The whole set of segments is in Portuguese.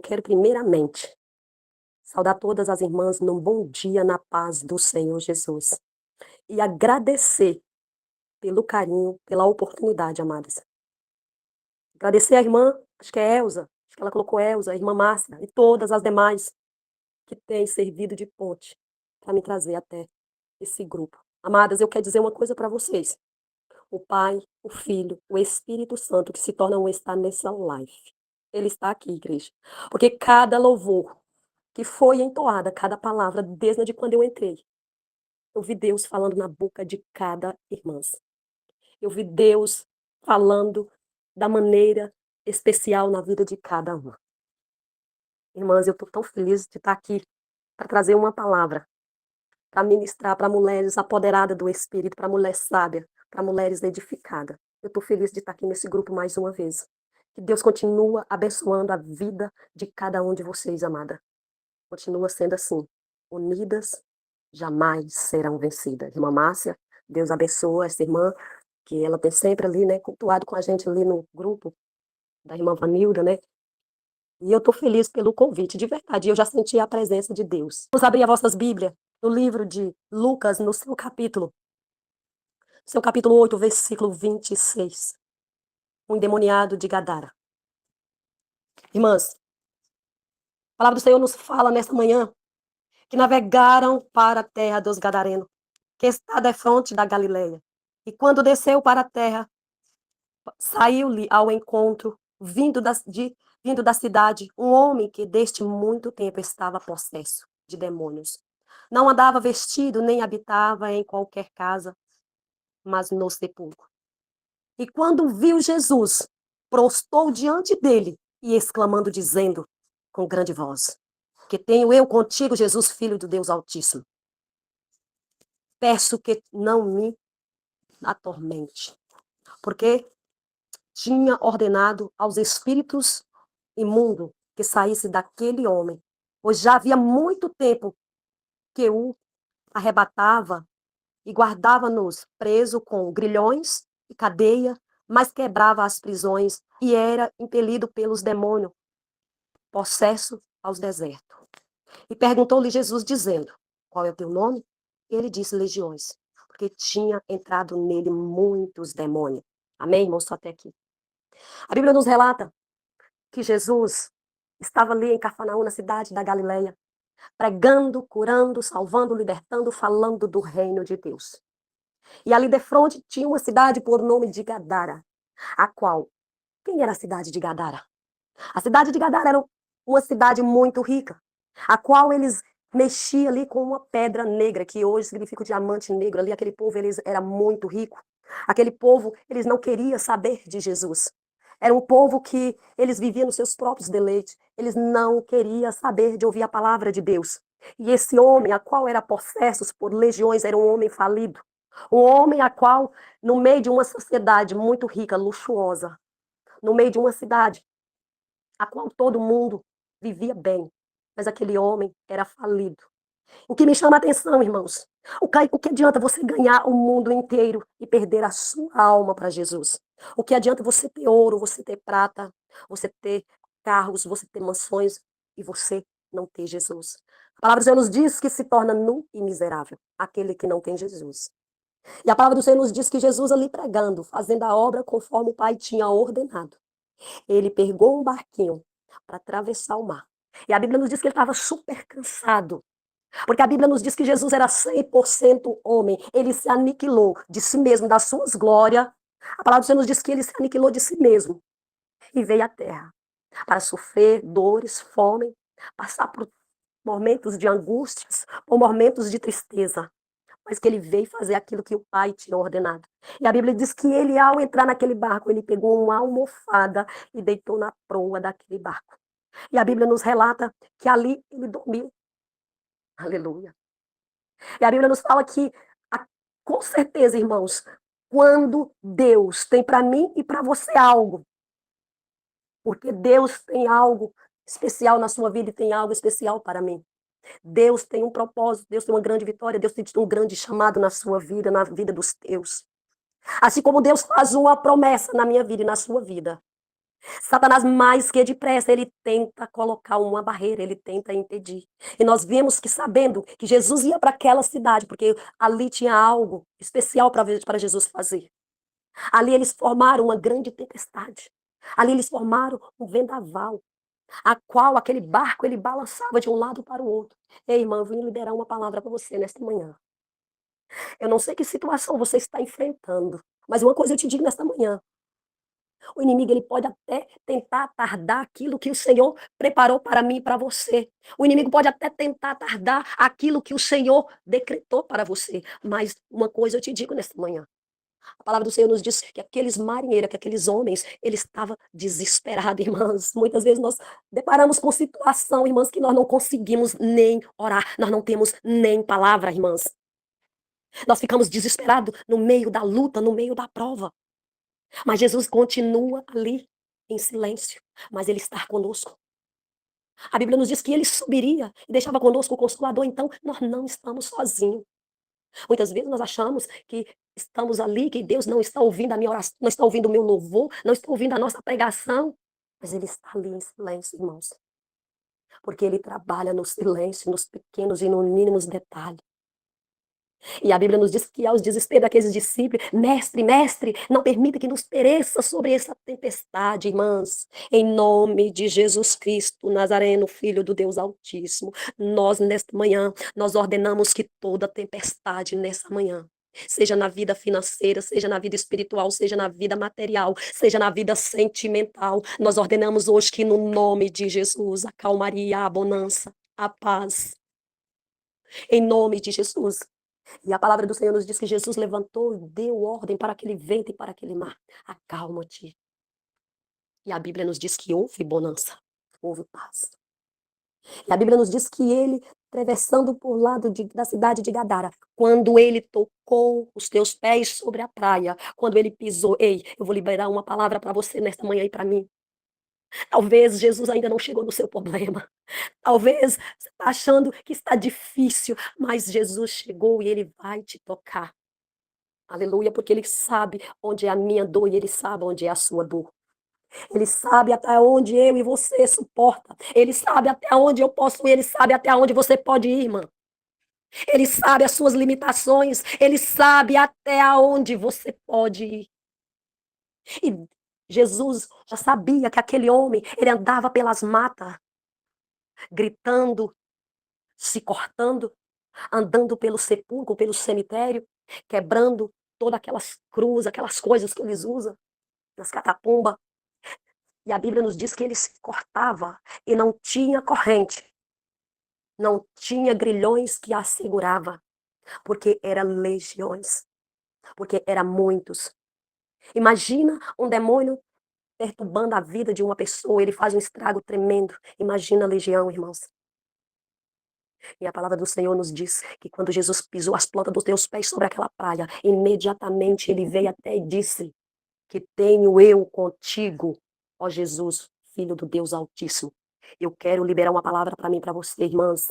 Quero primeiramente saudar todas as irmãs num bom dia na paz do Senhor Jesus e agradecer pelo carinho, pela oportunidade, amadas. Agradecer a irmã, acho que é Elza, acho que ela colocou Elza, a irmã Márcia e todas as demais que têm servido de ponte para me trazer até esse grupo. Amadas, eu quero dizer uma coisa para vocês. O Pai, o Filho, o Espírito Santo que se torna um está nessa live. Ele está aqui, igreja. Porque cada louvor que foi entoada, cada palavra, desde quando eu entrei, eu vi Deus falando na boca de cada irmã. Eu vi Deus falando da maneira especial na vida de cada uma. Irmãs, eu estou tão feliz de estar aqui para trazer uma palavra, para ministrar para mulheres apoderadas do Espírito, para mulher sábia, para mulheres edificadas. Eu estou feliz de estar aqui nesse grupo mais uma vez. Que Deus continua abençoando a vida de cada um de vocês, amada. Continua sendo assim. Unidas, jamais serão vencidas. Irmã Márcia, Deus abençoe essa irmã, que ela tem sempre ali, né, cultuado com a gente ali no grupo da irmã Vanilda, né? E eu estou feliz pelo convite, de verdade. Eu já senti a presença de Deus. Vamos abrir as vossas Bíblias no livro de Lucas, no seu capítulo 8, versículo 26. O endemoniado de Gadara. Irmãs, a palavra do Senhor nos fala nessa manhã que navegaram para a terra dos Gadarenos, que está defronte da Galileia. E quando desceu para a terra, saiu-lhe ao encontro, vindo da cidade, um homem que desde muito tempo estava possesso de demônios. Não andava vestido, nem habitava em qualquer casa, mas no sepulcro. E quando viu Jesus, prostou diante dele e exclamando, dizendo com grande voz: Que tenho eu contigo, Jesus, filho do Deus Altíssimo. Peço que não me atormente, porque tinha ordenado aos espíritos imundos que saísse daquele homem, pois já havia muito tempo que o arrebatava e guardava-nos preso com grilhões e cadeia, mas quebrava as prisões e era impelido pelos demônios, possesso aos desertos. E perguntou-lhe Jesus, dizendo: Qual é o teu nome? Ele disse: Legiões, porque tinha entrado nele muitos demônios. Amém, irmãos? Só até aqui. A Bíblia nos relata que Jesus estava ali em Cafarnaum, na cidade da Galileia, pregando, curando, salvando, libertando, falando do reino de Deus. E ali de frente tinha uma cidade por nome de Gadara, a qual, quem era a cidade de Gadara? A cidade de Gadara era uma cidade muito rica, a qual eles mexiam ali com uma pedra negra, que hoje significa o diamante negro. Ali aquele povo eles era muito rico. Aquele povo, eles não queriam saber de Jesus. Era um povo que eles viviam nos seus próprios deleites. Eles não queriam saber de ouvir a palavra de Deus. E esse homem, a qual era possesso por legiões, era um homem falido. Um homem a qual, no meio de uma sociedade muito rica, luxuosa, no meio de uma cidade a qual todo mundo vivia bem, mas aquele homem era falido. O que me chama a atenção, irmãos, o que adianta você ganhar o mundo inteiro e perder a sua alma para Jesus? O que adianta você ter ouro, você ter prata, você ter carros, você ter mansões e você não ter Jesus? A palavra do Senhor nos diz que se torna nu e miserável aquele que não tem Jesus. E a palavra do Senhor nos diz que Jesus ali pregando, fazendo a obra conforme o Pai tinha ordenado, ele pegou um barquinho para atravessar o mar. E a Bíblia nos diz que ele estava super cansado. Porque a Bíblia nos diz que Jesus era 100% homem. Ele se aniquilou de si mesmo, das suas glórias. A palavra do Senhor nos diz que ele se aniquilou de si mesmo e veio à terra para sofrer dores, fome, passar por momentos de angústias, por momentos de tristeza, mas que ele veio fazer aquilo que o Pai tinha ordenado. E a Bíblia diz que ele, ao entrar naquele barco, ele pegou uma almofada e deitou na proa daquele barco. E a Bíblia nos relata que ali ele dormiu. Aleluia. E a Bíblia nos fala que, com certeza, irmãos, quando Deus tem para mim e para você algo, porque Deus tem algo especial na sua vida e tem algo especial para mim. Deus tem um propósito, Deus tem uma grande vitória, Deus tem um grande chamado na sua vida, na vida dos teus. Assim como Deus faz uma promessa na minha vida e na sua vida. Satanás, mais que depressa, ele tenta colocar uma barreira, ele tenta impedir. E nós vemos que, sabendo que Jesus ia para aquela cidade, porque ali tinha algo especial para Jesus fazer. Ali eles formaram uma grande tempestade. Ali eles formaram um vendaval, a qual aquele barco ele balançava de um lado para o outro. Ei, irmã, eu vim liberar uma palavra para você nesta manhã. Eu não sei que situação você está enfrentando, mas uma coisa eu te digo nesta manhã. O inimigo ele pode até tentar tardar aquilo que o Senhor preparou para mim e para você. O inimigo pode até tentar tardar aquilo que o Senhor decretou para você. Mas uma coisa eu te digo nesta manhã. A palavra do Senhor nos diz que aqueles marinheiros, que aqueles homens, eles estavam desesperados, irmãs. Muitas vezes nós deparamos com situação, irmãs, que nós não conseguimos nem orar. Nós não temos nem palavra, irmãs. Nós ficamos desesperados no meio da luta, no meio da prova. Mas Jesus continua ali, em silêncio, mas ele está conosco. A Bíblia nos diz que ele subiria e deixava conosco o Consolador, então nós não estamos sozinhos. Muitas vezes nós achamos que estamos ali, que Deus não está ouvindo a minha oração, não está ouvindo o meu louvor, não está ouvindo a nossa pregação, mas ele está ali em silêncio, irmãos. Porque ele trabalha no silêncio, nos pequenos e nos mínimos detalhes. E a Bíblia nos diz que aos desesperos daqueles discípulos, mestre, mestre, não permita que nos pereça sobre essa tempestade, irmãs. Em nome de Jesus Cristo, Nazareno, Filho do Deus Altíssimo, nós nesta manhã, nós ordenamos que toda tempestade nessa manhã, seja na vida financeira, seja na vida espiritual, seja na vida material, seja na vida sentimental, nós ordenamos hoje que no nome de Jesus, a calmaria, a bonança, a paz, em nome de Jesus. E a palavra do Senhor nos diz que Jesus levantou e deu ordem para aquele vento e para aquele mar. Acalma-te. E a Bíblia nos diz que houve bonança, houve paz. E a Bíblia nos diz que ele, atravessando por lado da cidade de Gadara, quando ele tocou os teus pés sobre a praia, quando ele pisou, ei, eu vou liberar uma palavra para você nesta manhã e para mim. Talvez Jesus ainda não chegou no seu problema. Talvez você está achando que está difícil, mas Jesus chegou e ele vai te tocar. Aleluia, porque ele sabe onde é a minha dor e ele sabe onde é a sua dor. Ele sabe até onde eu e você suporta. Ele sabe até onde eu posso ir, ele sabe até onde você pode ir, irmã. Ele sabe as suas limitações, ele sabe até onde você pode ir. E Jesus já sabia que aquele homem, ele andava pelas matas, gritando, se cortando, andando pelo sepulcro, pelo cemitério, quebrando todas aquelas cruzes, aquelas coisas que eles usam nas catacumbas. E a Bíblia nos diz que ele se cortava e não tinha corrente, não tinha grilhões que a segurava, porque eram legiões, porque eram muitos. Imagina um demônio perturbando a vida de uma pessoa, ele faz um estrago tremendo. Imagina a legião, irmãos. E a palavra do Senhor nos diz que quando Jesus pisou as plantas dos teus pés sobre aquela praia, imediatamente ele veio até e disse: que tenho eu contigo, ó Jesus, Filho do Deus Altíssimo. Eu quero liberar uma palavra para mim, para você, irmãs.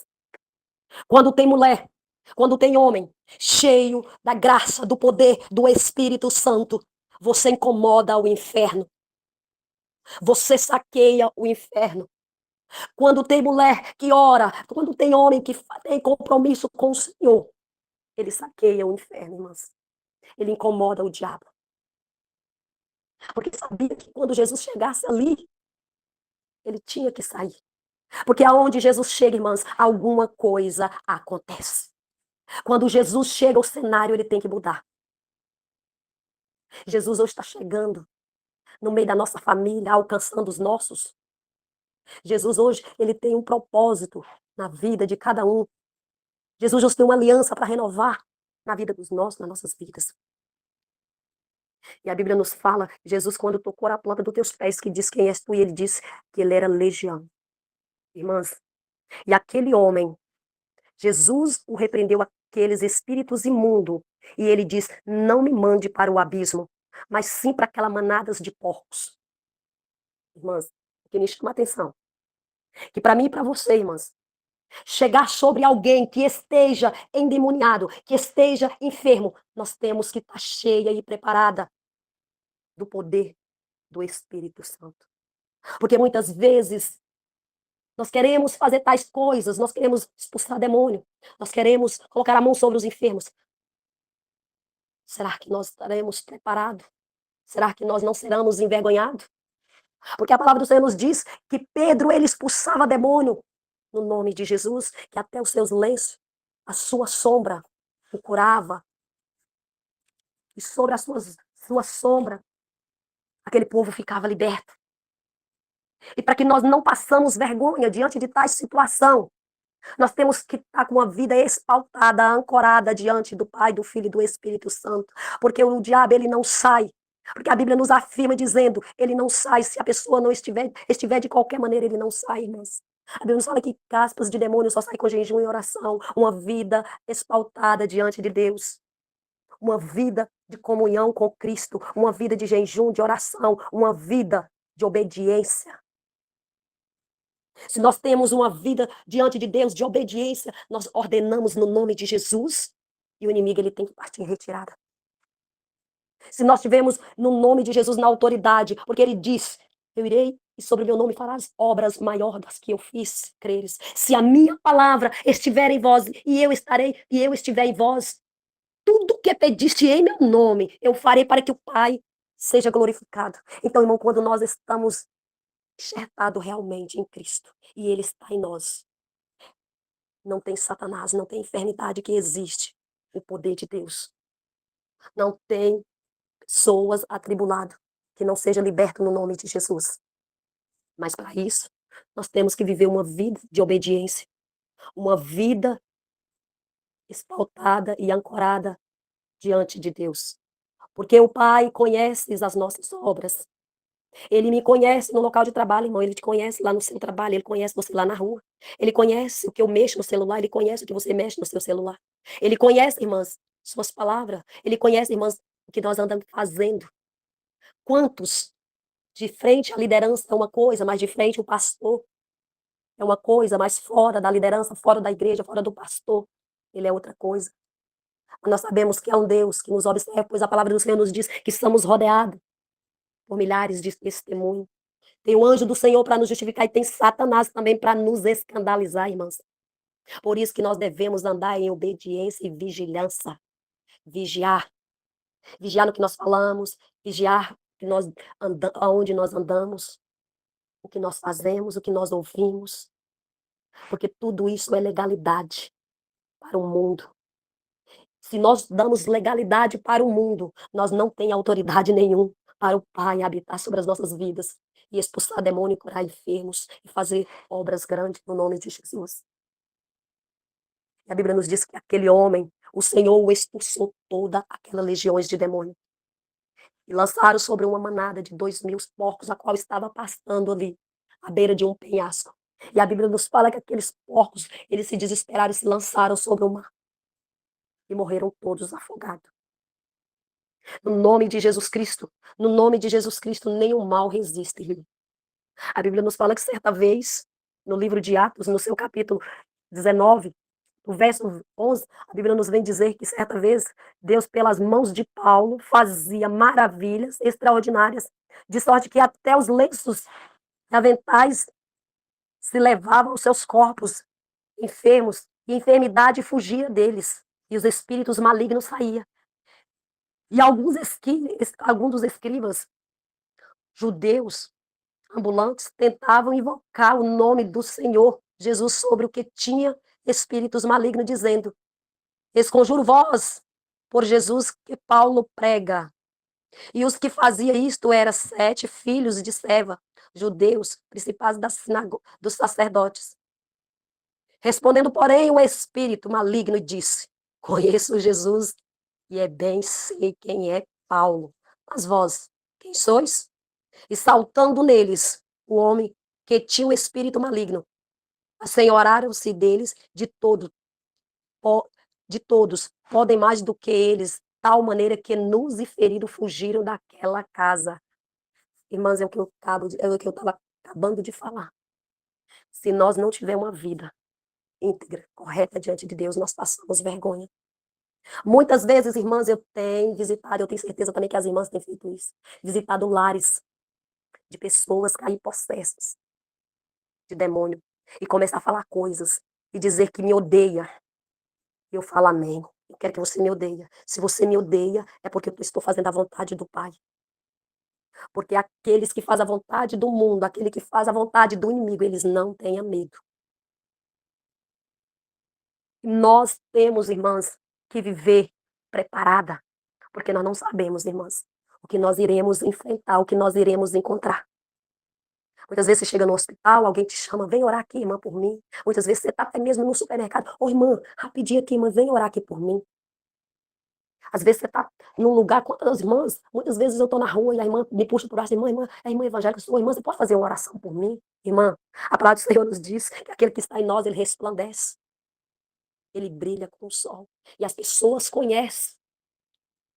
Quando tem mulher, quando tem homem, cheio da graça, do poder do Espírito Santo, você incomoda o inferno. Você saqueia o inferno. Quando tem mulher que ora, quando tem homem que tem compromisso com o Senhor, ele saqueia o inferno, irmãs. Ele incomoda o diabo. Porque sabia que quando Jesus chegasse ali, ele tinha que sair. Porque aonde Jesus chega, irmãs, alguma coisa acontece. Quando Jesus chega, o cenário ele tem que mudar. Jesus hoje está chegando no meio da nossa família, alcançando os nossos. Jesus hoje, ele tem um propósito na vida de cada um. Jesus hoje tem uma aliança para renovar na vida dos nossos, nas nossas vidas. E a Bíblia nos fala, Jesus quando tocou a planta dos teus pés, que diz quem és tu, e ele disse que ele era legião. Irmãs, e aquele homem, Jesus o repreendeu aqueles espíritos imundos, e ele diz, não me mande para o abismo, mas sim para aquelas manadas de porcos. Irmãs, o que me chama a atenção, que para mim e para você, irmãs, chegar sobre alguém que esteja endemoniado, que esteja enfermo, nós temos que estar cheia e preparada do poder do Espírito Santo. Porque muitas vezes nós queremos fazer tais coisas, nós queremos expulsar demônio, nós queremos colocar a mão sobre os enfermos. Será que nós estaremos preparados? Será que nós não seremos envergonhados? Porque a palavra do Senhor nos diz que Pedro, ele expulsava demônio no nome de Jesus, que até os seus lenços, a sua sombra o curava. E sobre a sua sombra, aquele povo ficava liberto. E para que nós não passamos vergonha diante de tal situação, nós temos que estar com uma vida espaltada, ancorada diante do Pai, do Filho e do Espírito Santo. Porque o diabo, ele não sai. Porque a Bíblia nos afirma dizendo, ele não sai. Se a pessoa não estiver de qualquer maneira, ele não sai, irmãs. A Bíblia nos fala que caspas de demônio só sai com jejum e oração. Uma vida espaltada diante de Deus. Uma vida de comunhão com Cristo. Uma vida de jejum, de oração. Uma vida de obediência. Se nós temos uma vida diante de Deus de obediência, nós ordenamos no nome de Jesus e o inimigo ele tem que partir em retirada. Se nós tivermos no nome de Jesus na autoridade, porque ele diz, eu irei e sobre o meu nome farás obras maiores das que eu fiz, creres. Se a minha palavra estiver em vós e eu estiver em vós, tudo que pediste em meu nome, eu farei para que o Pai seja glorificado. Então, irmão, quando nós estamos enxertados realmente em Cristo e Ele está em nós, não tem Satanás, não tem enfermidade que existe o poder de Deus. Não tem pessoas atribuladas que não seja liberto no nome de Jesus. Mas para isso, nós temos que viver uma vida de obediência, uma vida espaltada e ancorada diante de Deus. Porque o Pai conhece as nossas obras. Ele me conhece no local de trabalho, irmão. Ele te conhece lá no seu trabalho, ele conhece você lá na rua. Ele conhece o que eu mexo no celular, ele conhece o que você mexe no seu celular. Ele conhece, irmãs, suas palavras. Ele conhece, irmãs, o que nós andamos fazendo. Quantos de frente à liderança é uma coisa, mas de frente o pastor é uma coisa, mas fora da liderança, fora da igreja, fora do pastor, ele é outra coisa. Nós sabemos que é um Deus que nos observa, pois a palavra do Senhor nos diz que estamos rodeados por milhares de testemunhos. Tem o anjo do Senhor para nos justificar e tem Satanás também para nos escandalizar, irmãs. Por isso que nós devemos andar em obediência e vigilância. Vigiar. Vigiar no que nós falamos, vigiar que nós aonde nós andamos, o que nós fazemos, o que nós ouvimos. Porque tudo isso é legalidade para o mundo. Se nós damos legalidade para o mundo, nós não temos autoridade nenhuma para o Pai habitar sobre as nossas vidas e expulsar demônio, curar enfermos e fazer obras grandes no nome de Jesus. E a Bíblia nos diz que aquele homem, o Senhor o expulsou toda aquela legiões de demônio. E lançaram sobre uma manada de 2.000 porcos, a qual estava pastando ali, à beira de um penhasco. E a Bíblia nos fala que aqueles porcos, eles se desesperaram e se lançaram sobre o mar. E morreram todos afogados. No nome de Jesus Cristo, no nome de Jesus Cristo, nenhum mal resiste. A Bíblia nos fala que certa vez, no livro de Atos, no seu capítulo 19, no verso 11, a Bíblia nos vem dizer que certa vez, Deus, pelas mãos de Paulo, fazia maravilhas extraordinárias, de sorte que até os lenços e aventais se levavam os seus corpos enfermos, e a enfermidade fugia deles, e os espíritos malignos saíam. E alguns dos escribas judeus ambulantes tentavam invocar o nome do Senhor Jesus sobre o que tinha espíritos malignos, dizendo: esconjuro vós por Jesus que Paulo prega. E os que faziam isto eram 7 filhos de Seva, judeus, principais dos sacerdotes. Respondendo, porém, o espírito maligno disse: conheço Jesus e bem sei quem é Paulo. Mas vós, quem sois? E saltando neles, o homem que tinha o espírito maligno, assenhoraram-se deles de todos, podem mais do que eles, tal maneira que nus e feridos fugiram daquela casa. Irmãs, é o que eu estava acabando de falar. Se nós não tivermos uma vida íntegra, correta diante de Deus, nós passamos vergonha. Muitas vezes, irmãs, eu tenho visitado, eu tenho certeza também que as irmãs têm feito isso, visitado lares de pessoas cair possessas de demônio e começar a falar coisas e dizer que me odeia. Eu falo amém. Eu quero que você me odeie. Se você me odeia, é porque eu estou fazendo a vontade do Pai. Porque aqueles que fazem a vontade do mundo, aquele que faz a vontade do inimigo, eles não tenham medo. Nós temos, irmãs, que viver preparada, porque nós não sabemos, irmãs, o que nós iremos enfrentar, o que nós iremos encontrar. Muitas vezes você chega no hospital, alguém te chama, vem orar aqui, irmã, por mim. Muitas vezes você está até mesmo no supermercado, ô irmã, rapidinho aqui, irmã, vem orar aqui por mim. Às vezes você está num lugar com as irmãs, muitas vezes eu estou na rua e a irmã me puxa por braço, irmã, é irmã evangélica, sou irmã, você pode fazer uma oração por mim? Irmã, a palavra do Senhor nos diz que aquele que está em nós, ele resplandece, ele brilha como o sol. E as pessoas conhecem,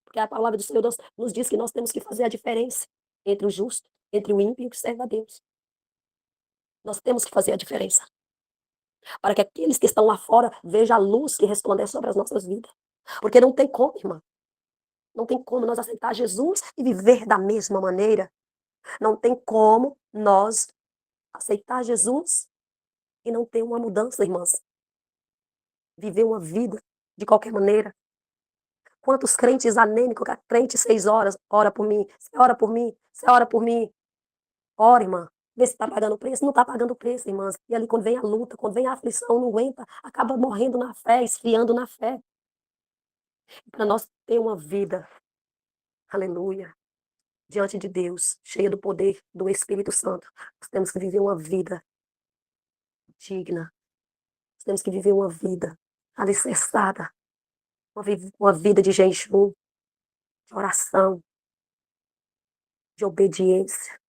porque a palavra do Senhor nos diz que nós temos que fazer a diferença entre o justo, entre o ímpio e o que serve a Deus. Nós temos que fazer a diferença, para que aqueles que estão lá fora vejam a luz que resplandece sobre as nossas vidas. Porque não tem como, irmã. Não tem como nós aceitar Jesus e viver da mesma maneira. Não tem como nós aceitar Jesus e não ter uma mudança, irmãs. Viver uma vida de qualquer maneira. Quantos crentes anêmicos, crente 6 horas, ora por mim, você ora por mim, você ora por mim. Ora, irmã, vê se está pagando o preço. Não está pagando o preço, irmãs. E ali quando vem a luta, quando vem a aflição, não aguenta, acaba morrendo na fé, esfriando na fé. Para nós ter uma vida, aleluia, diante de Deus, cheia do poder do Espírito Santo, nós temos que viver uma vida digna. Nós temos que viver uma vida alicerçada, uma vida de jejum, de oração, de obediência.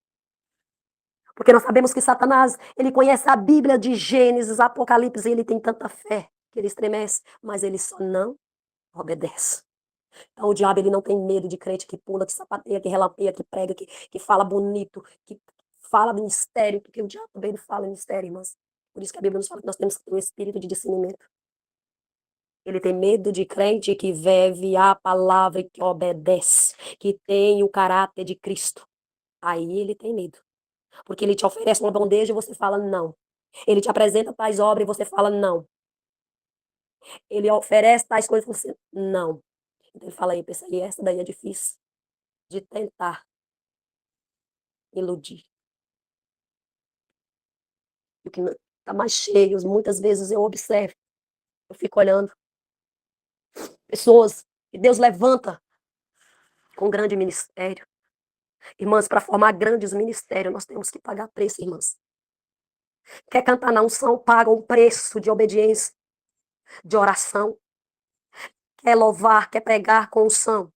Porque nós sabemos que Satanás, ele conhece a Bíblia de Gênesis, Apocalipse, e ele tem tanta fé que ele estremece, mas ele só não obedece. Então o diabo, ele não tem medo de crente que pula, que sapateia, que relampeia, que prega, que fala bonito, que fala mistério, porque o diabo também fala mistério, irmãs. Por isso que a Bíblia nos fala que nós temos que ter um espírito de discernimento. Ele tem medo de crente que vive a palavra e que obedece, que tem o caráter de Cristo. Aí ele tem medo. Porque ele te oferece uma bandeja e você fala não. Ele te apresenta tais obras e você fala não. Ele oferece tais coisas e você não. Então ele fala aí, pensa aí, essa daí é difícil de tentar iludir. O que está mais cheio, muitas vezes eu observo, eu fico olhando pessoas que Deus levanta com grande ministério. Irmãs, para formar grandes ministérios, nós temos que pagar preço, irmãs. Quer cantar na unção, paga um preço de obediência, de oração. Quer louvar, quer pregar com unção,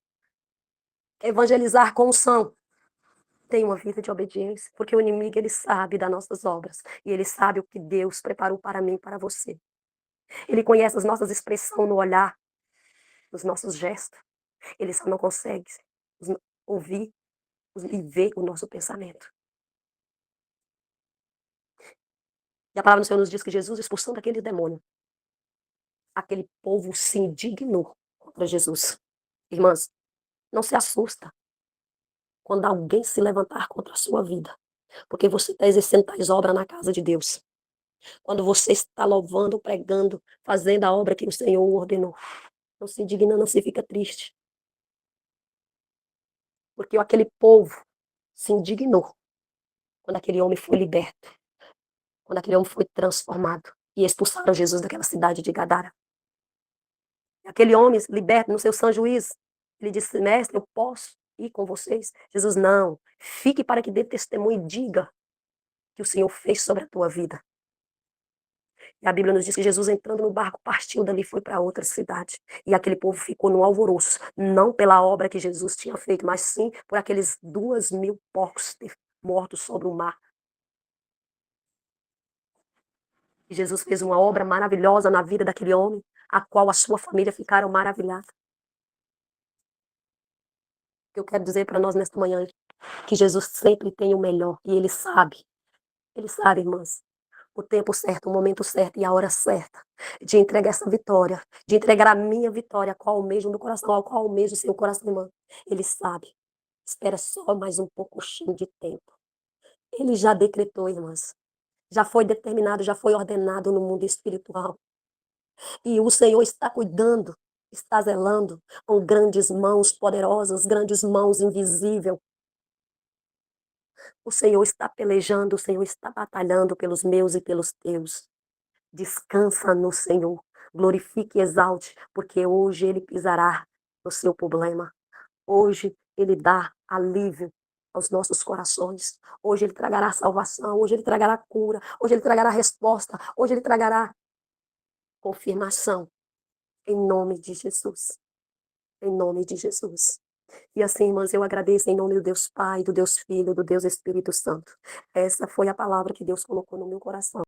quer evangelizar com unção. Tem uma vida de obediência, porque o inimigo, ele sabe das nossas obras. E ele sabe o que Deus preparou para mim e para você. Ele conhece as nossas expressões no olhar, nos nossos gestos. Ele só não consegue ouvir e ver o nosso pensamento. E a palavra do Senhor nos diz que Jesus, expulsando aquele demônio, aquele povo se indignou contra Jesus. Irmãs, não se assusta quando alguém se levantar contra a sua vida, porque você está exercendo tais obras na casa de Deus. Quando você está louvando, pregando, fazendo a obra que o Senhor ordenou. Não se indigna, não se fica triste. Porque aquele povo se indignou quando aquele homem foi liberto, quando aquele homem foi transformado e expulsaram Jesus daquela cidade de Gadara. Aquele homem liberto no seu sã juízo, ele disse, mestre, eu posso ir com vocês? Jesus, não, fique para que dê testemunho e diga que o Senhor fez sobre a tua vida. E a Bíblia nos diz que Jesus, entrando no barco, partiu dali e foi para outra cidade. E aquele povo ficou no alvoroço, não pela obra que Jesus tinha feito, mas sim por aqueles 2.000 porcos ter mortos sobre o mar. E Jesus fez uma obra maravilhosa na vida daquele homem, a qual a sua família ficaram maravilhadas. O que eu quero dizer para nós nesta manhã que Jesus sempre tem o melhor e ele sabe, irmãs, o tempo certo, o momento certo e a hora certa de entregar essa vitória, de entregar a minha vitória, a qual almejo do coração, ao qual almejo o seu coração, irmã. Ele sabe. Espera só mais um pouquinho de tempo. Ele já decretou, irmãs. Já foi determinado, já foi ordenado no mundo espiritual. E o Senhor está cuidando, está zelando com grandes mãos poderosas, grandes mãos invisíveis. O Senhor está pelejando, o Senhor está batalhando pelos meus e pelos teus. Descansa no Senhor, glorifique e exalte, porque hoje Ele pisará no seu problema. Hoje Ele dá alívio aos nossos corações. Hoje Ele tragará salvação, hoje Ele tragará cura, hoje Ele tragará resposta, hoje Ele tragará confirmação. Em nome de Jesus. Em nome de Jesus. E assim, irmãs, eu agradeço em nome do Deus Pai, do Deus Filho, do Deus Espírito Santo. Essa foi a palavra que Deus colocou no meu coração.